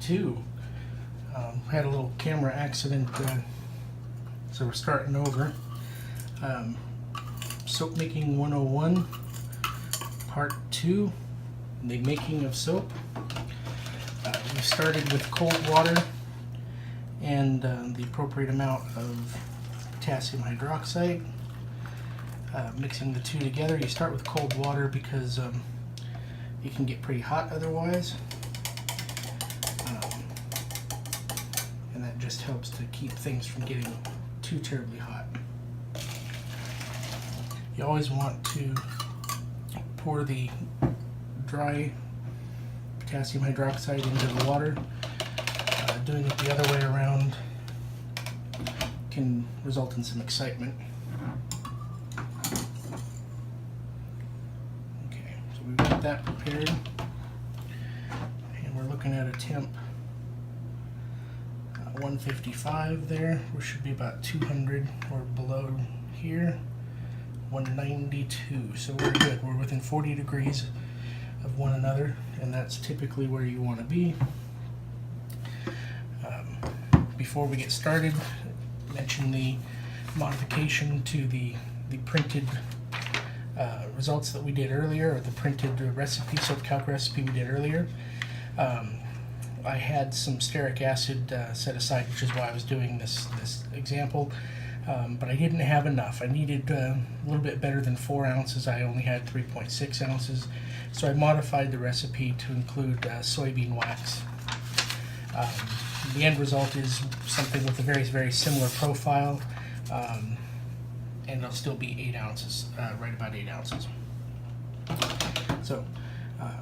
2. Had a little camera accident, so we're starting over. Soap Making 101, Part 2, the making of soap. We started with cold water and the appropriate amount of potassium hydroxide. Mixing the two together. You start with cold water because it can get pretty hot otherwise. And that just helps to keep things from getting too terribly hot. You always want to pour the dry potassium hydroxide into the water. Doing it the other way around can result in some excitement. Okay, so we've got that prepared, and we're looking at a temp 155 there. We should be about 200 or below here. 192, so we're good. We're within 40 degrees of one another, and that's typically where you want to be. Before we get started, mention the modification to the printed results that we did earlier, or the printed recipe, soap calc recipe we did earlier. I had some stearic acid set aside, which is why I was doing this example. But I didn't have enough. I needed a little bit better than 4 ounces. I only had 3.6 ounces. So I modified the recipe to include soybean wax. The end result is something with a very, very similar profile, and it'll still be 8 ounces, right about 8 ounces. So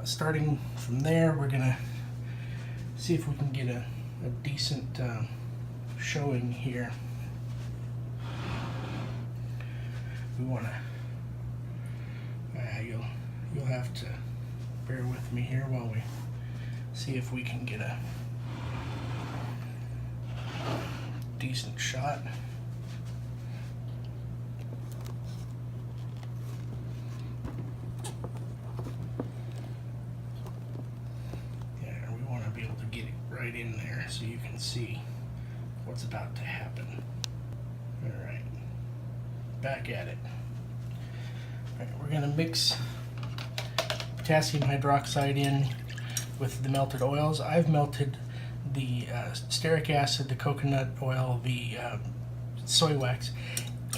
starting from there, we're going to see if we can get a decent showing here. We want to, you'll have to bear with me here while we see if we can get a decent shot. Yeah, we want to be able to get it right in there so you can see what's about to happen. All right. Back at it. Right, we're going to mix potassium hydroxide in with the melted oils. I've melted the stearic acid, the coconut oil, the soy wax,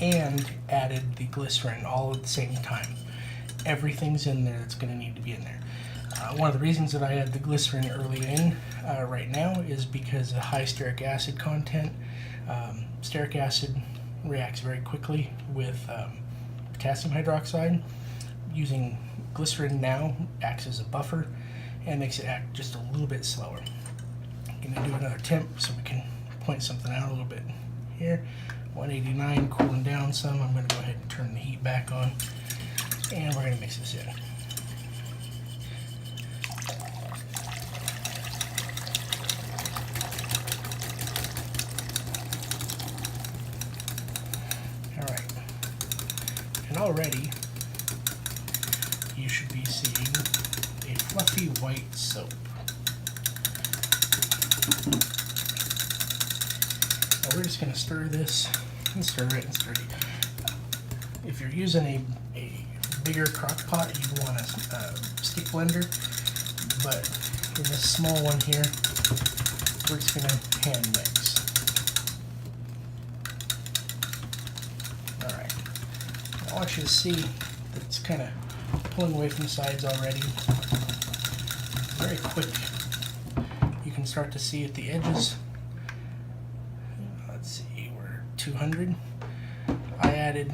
and added the glycerin all at the same time. Everything's in there that's going to need to be in there. One of the reasons that I add the glycerin early in right now is because of the high stearic acid content. Stearic acid reacts very quickly with potassium hydroxide. Using glycerin now acts as a buffer and makes it act just a little bit slower. I'm going to do another temp so we can point something out a little bit here. 189, cooling down some. I'm going to go ahead and turn the heat back on, and we're going to mix this in. And already you should be seeing a fluffy white soap. Now we're just going to stir this and stir it and stir it. If you're using a bigger crock pot, you'd want a stick blender, but in this small one here, we're just going to hand mix. I want you to see that it's kind of pulling away from the sides already. Very quick. You can start to see at the edges. Let's see, we're 200. I added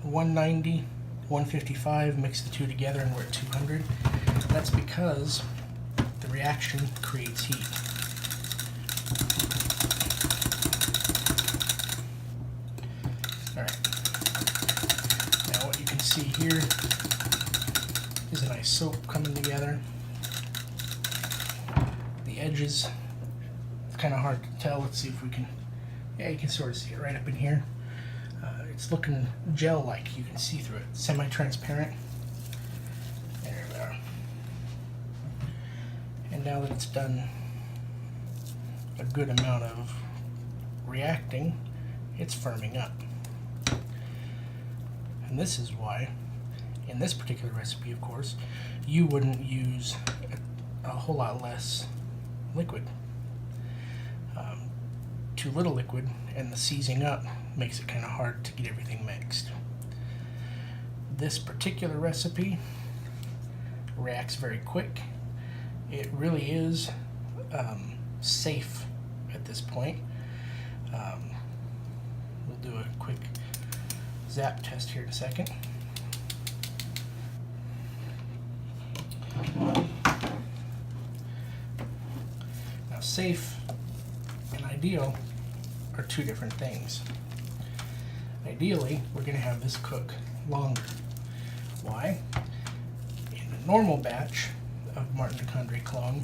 190, 155, mixed the two together, and we're at 200. That's because the reaction creates heat. Alright. What you can see here is a nice soap coming together. The edges, it's kind of hard to tell. Let's see if we can, yeah, you can sort of see it right up in here. It's looking gel-like. You can see through it. Semi-transparent. There we are. And now that it's done a good amount of reacting, it's firming up. And this is why, in this particular recipe, of course, you wouldn't use a whole lot less liquid. Too little liquid and the seizing up makes it kind of hard to get everything mixed. This particular recipe reacts very quick. It really is safe at this point. We'll do a quick zap test here in a second. Now, safe and ideal are two different things. Ideally, we're going to have this cook longer. Why? In a normal batch of Martin de Condré clone,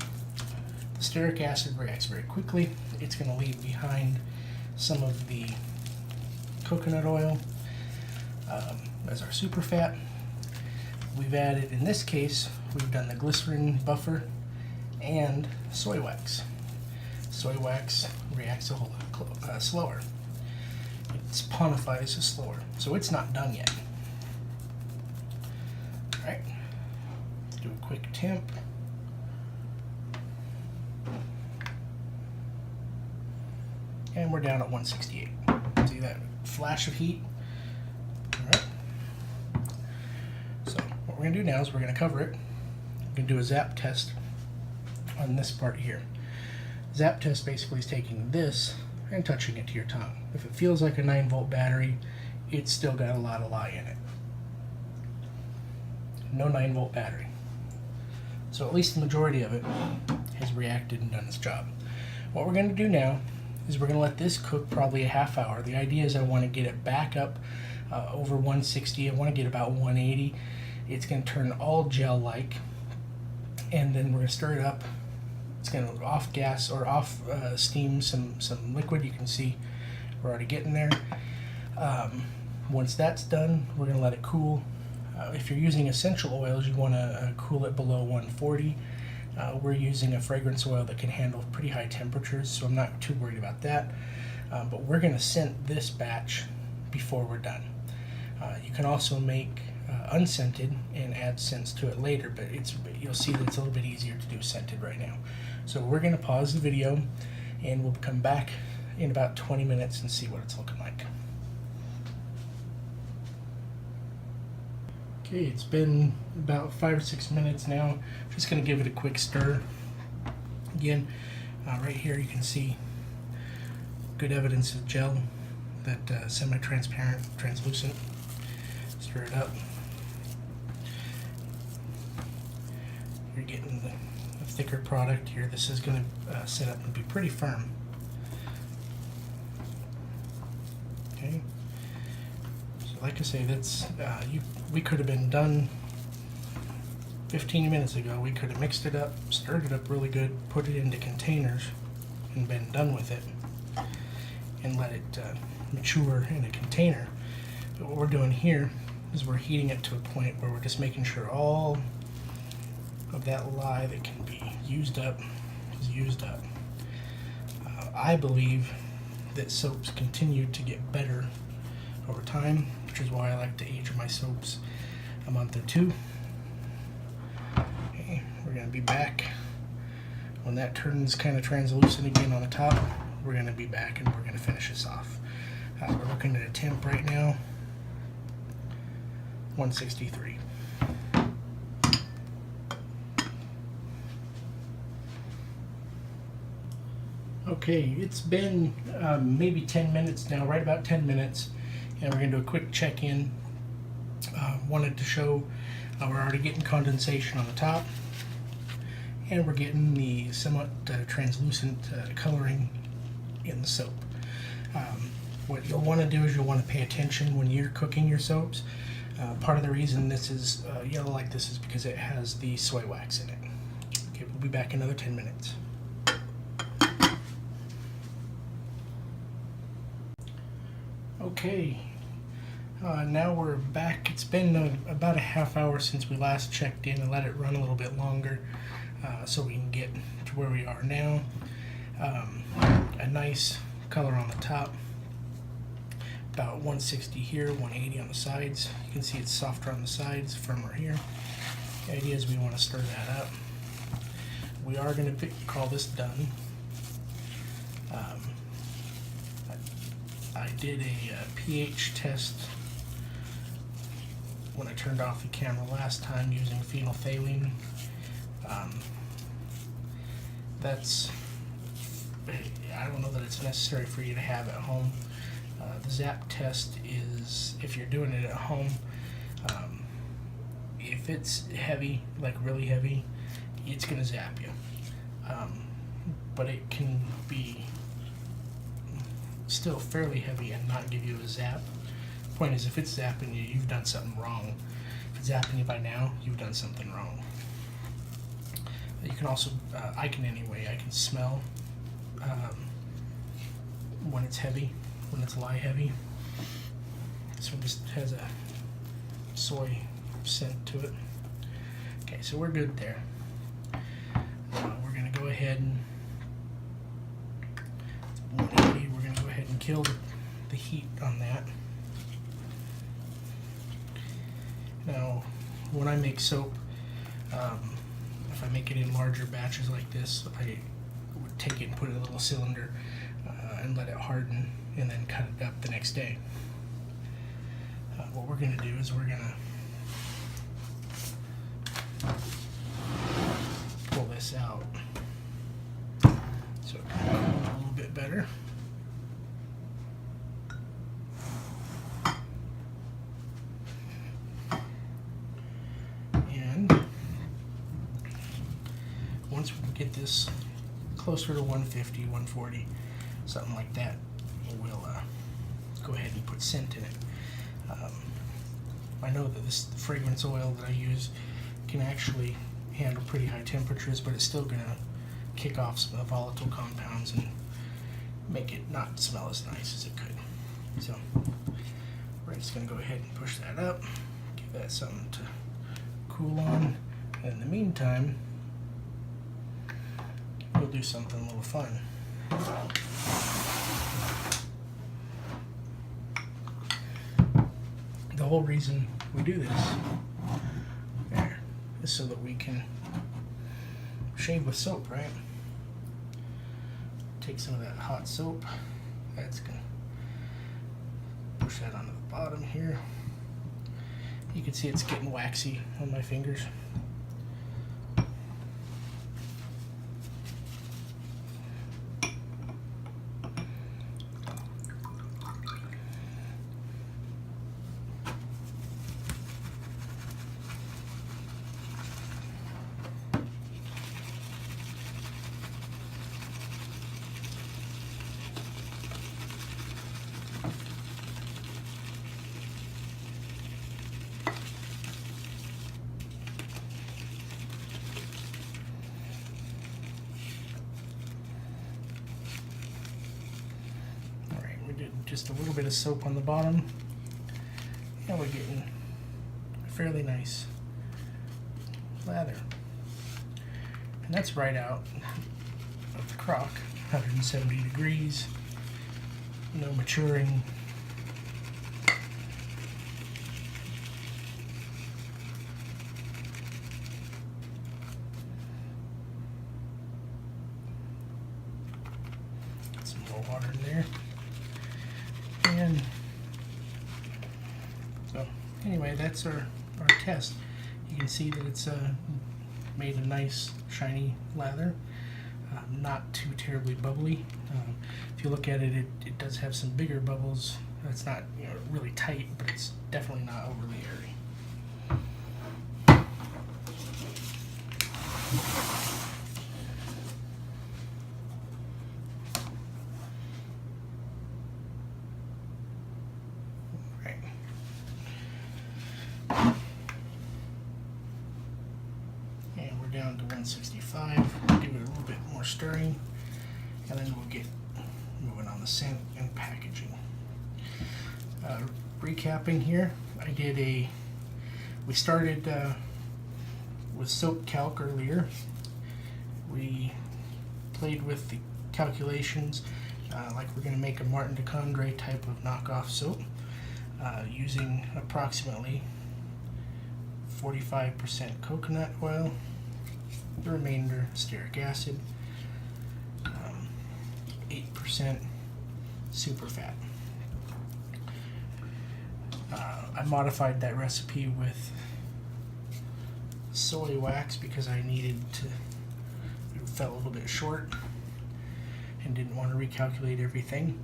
the stearic acid reacts very quickly. It's going to leave behind some of the coconut oil as our superfat. We've added, in this case, we've done the glycerin buffer and soy wax. Soy wax reacts a whole lot slower. It sponifies slower, so it's not done yet. All right, do a quick temp. And we're down at 168. See that flash of heat? All right. So what we're going to do now is we're going to cover it. We're going to do a zap test on this part here. Zap test basically is taking this and touching it to your tongue. If it feels like a 9-volt battery, it's still got a lot of lye in it. No 9-volt battery. So at least the majority of it has reacted and done its job. What we're going to do now is we're going to let this cook probably a half hour. The idea is I want to get it back up over 160. I want to get about 180. It's going to turn all gel-like, and then we're going to stir it up. It's going to off gas or off steam some liquid. You can see we're already getting there. Once that's done, we're going to let it cool. If you're using essential oils, you want to cool it below 140. We're using a fragrance oil that can handle pretty high temperatures, so I'm not too worried about that. But we're going to scent this batch before we're done. You can also make unscented and add scents to it later, but you'll see that it's a little bit easier to do scented right now. So we're going to pause the video and we'll come back in about 20 minutes and see what it's looking like. Okay, it's been about 5 or 6 minutes now. Just going to give it a quick stir. Again, right here you can see good evidence of gel, that semi-transparent, translucent. Stir it up. You're getting a thicker product here. This is going to set up and be pretty firm. Okay. So like I say, that's we could have been done 15 minutes ago. We could have mixed it up, stirred it up really good, put it into containers, and been done with it, and let it mature in a container. But what we're doing here is we're heating it to a point where we're just making sure all of that lye that can be used up is used up. I believe that soaps continue to get better over time, which is why I like to age my soaps a month or two. Okay, we're going to be back when that turns kind of translucent again on the top. We're going to be back and we're going to finish this off. We're looking at a temp right now, 163. Okay, it's been maybe 10 minutes now, right about 10 minutes, and we're going to do a quick check-in. Wanted to show we're already getting condensation on the top, and we're getting the somewhat translucent coloring in the soap. What you'll want to do is you'll want to pay attention when you're cooking your soaps. Part of the reason this is yellow like this is because it has the soy wax in it. Okay, we'll be back in another 10 minutes. Okay, now we're back. It's been about a half hour since we last checked in and let it run a little bit longer so we can get to where we are now. a nice color on the top, about 160 here, 180 on the sides. You can see it's softer on the sides, firmer here. The idea is we want to stir that up. We are going to call this done. I did a pH test when I turned off the camera last time using phenolphthalein. I don't know that it's necessary for you to have at home. The zap test is, if you're doing it at home, if it's heavy, like really heavy, it's going to zap you. But it can be still fairly heavy and not give you a zap. Point is, if it's zapping you, you've done something wrong. If it's zapping you by now, you've done something wrong. You can also, I can smell when it's heavy, when it's lye heavy. This one just has a soy scent to it. Okay, so we're good there. We're going to go ahead and 180. We're going to go ahead and kill the heat on that. Now, when I make soap, if I make it in larger batches like this, I would take it and put it in a little cylinder and let it harden, and then cut it up the next day. What we're going to do is we're going to pull this out so it can cool a little bit better. And once we get this closer to 150, 140, something like that, we'll go ahead and put scent in it. I know that this fragrance oil that I use can actually handle pretty high temperatures, but it's still going to kick off some volatile compounds and make it not smell as nice as it could. So we're just going to go ahead and push that up, give that something to cool on, and in the meantime we'll do something a little fun. The whole reason we do this is so that we can shave with soap, right? Take some of that hot soap. That's gonna push that onto the bottom here. You can see it's getting waxy on my fingers. Just a little bit of soap on the bottom, and we're getting a fairly nice lather. And that's right out of the crock, 170 degrees, no maturing. Get some more water in there. And so anyway, that's our test. You can see that it's made a nice shiny lather, not too terribly bubbly. If you look at it, it does have some bigger bubbles. It's not really tight, but it's definitely not overly airy. Down to 165, give it a little bit more stirring, and then we'll get moving on the scent and packaging. Recapping here, we started with soap calc earlier. We played with the calculations, like we're going to make a Martin de Condré type of knockoff soap, using approximately 45% coconut oil, the remainder stearic acid, 8% super fat. I modified that recipe with soy wax because I needed to, it fell a little bit short and didn't want to recalculate everything.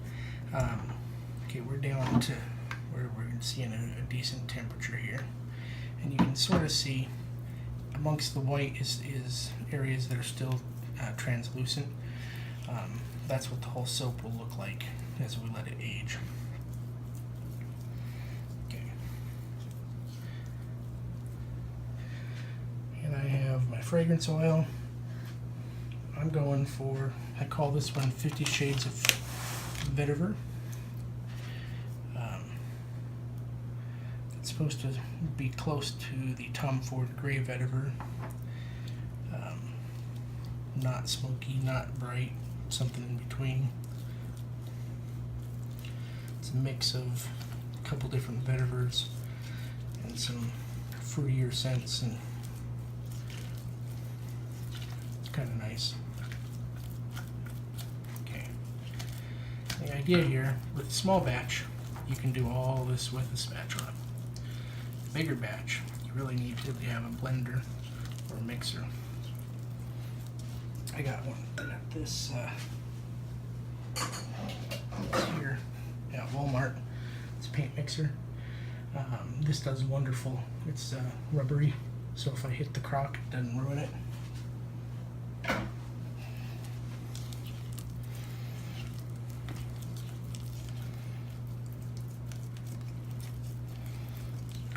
Okay, we're down to where we're seeing a decent temperature here, and you can sort of see amongst the white is areas that are still translucent. That's what the whole soap will look like as we let it age. And I have my fragrance oil. I'm going for, I call this one 50 Shades of Vetiver. It's supposed to be close to the Tom Ford Gray Vetiver. Not smoky, not bright, something in between. It's a mix of a couple different vetivers and some fruitier scents, and it's kind of nice. Okay. The idea here with a small batch, you can do all this with a spatula. Bigger batch, you really need to have a blender or a mixer. I got this here at Walmart. It's a paint mixer. This does wonderful. It's rubbery, so if I hit the crock, it doesn't ruin it.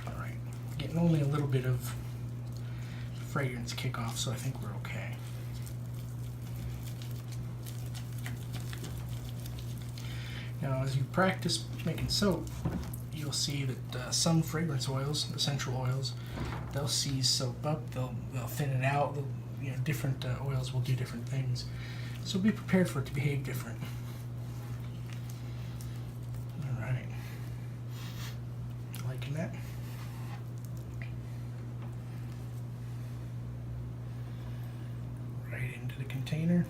Alright, getting only a little bit of fragrance kickoff, so I think we're okay. Now, as you practice making soap, you'll see that some fragrance oils, essential oils, they'll seize soap up, they'll thin it out. Different oils will do different things. So be prepared for it to behave different. All right, liking that. Right into the container.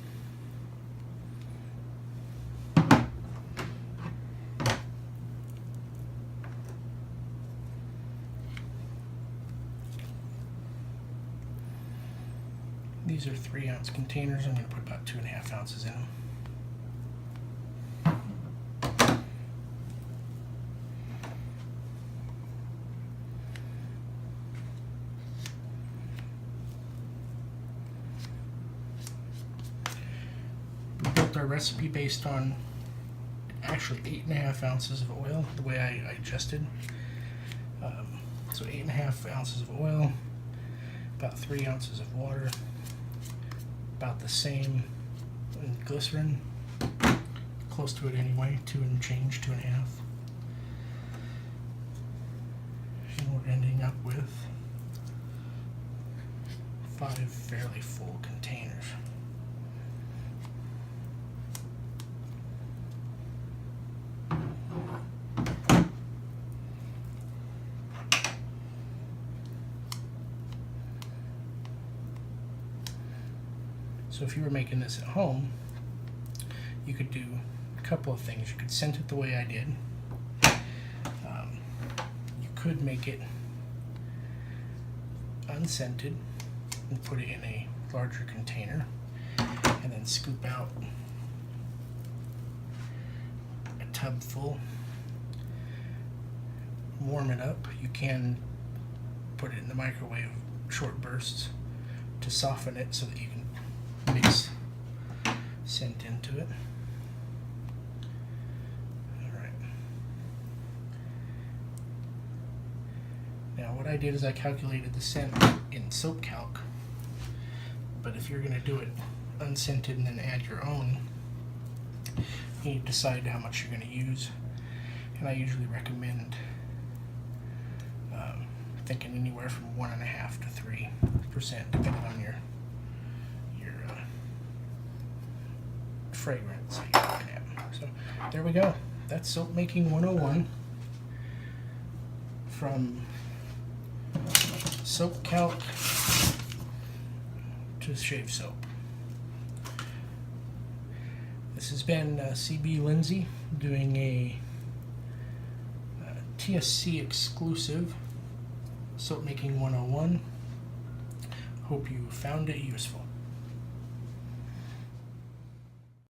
These are 3-ounce containers. I'm going to put about 2.5 ounces in them. We built our recipe based on actually 8.5 ounces of oil, the way I adjusted. So 8.5 ounces of oil, about 3 ounces of water, about the same in glycerin, close to it anyway, 2 and change, 2.5. And we're ending up with 5 fairly full containers. So if you were making this at home, you could do a couple of things. You could scent it the way I did. You could make it unscented and put it in a larger container and then scoop out a tub full, warm it up. You can put it in the microwave, short bursts, to soften it so that you can mix scent into it. Alright. Now what I did is I calculated the scent in Soap Calc, but if you're going to do it unscented and then add your own, you need to decide how much you're going to use. And I usually recommend thinking anywhere from 1.5 to 3%, depending on your fragrance that you're looking at. So there we go. That's Soap Making 101 from soap calc to shave soap. This has been CBLindsay doing a TSC exclusive Soap Making 101. Hope you found it useful.